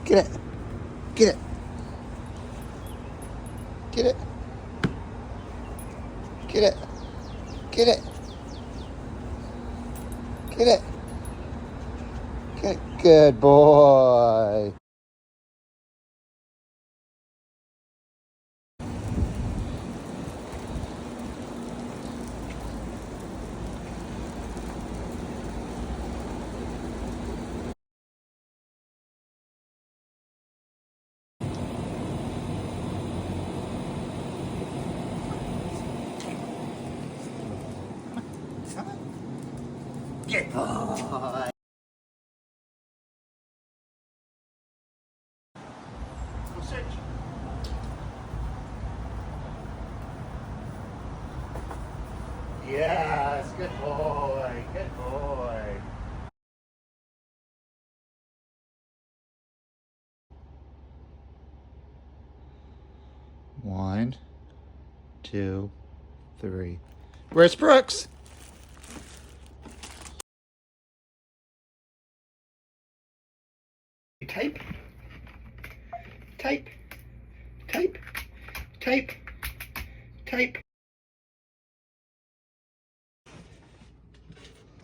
Get it. Get it. Get it. Get it. Get it. Get it. Get it. Good boy. Good boy. Search. Yes, good boy. Good boy. One, two, three. Where's Brooks? Type. Type. Type. Type. Type.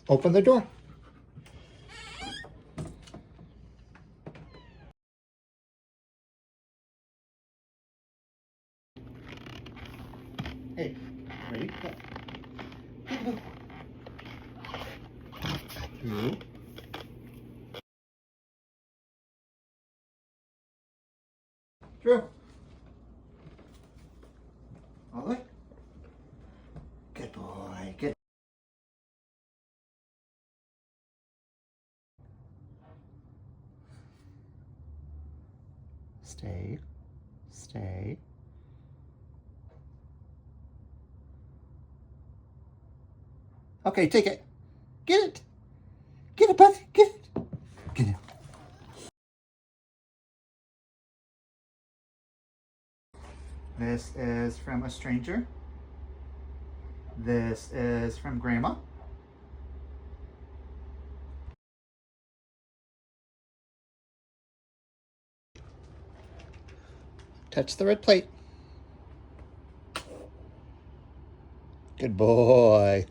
Open the door. Hey, ready? Go. Go. Two. Drew. All the way. Good boy. Good. Stay. Stay. Okay, take it. Get it. Get it, bud. Get it. Get it. This is from a stranger. This is from Grandma. Touch the red plate. Good boy.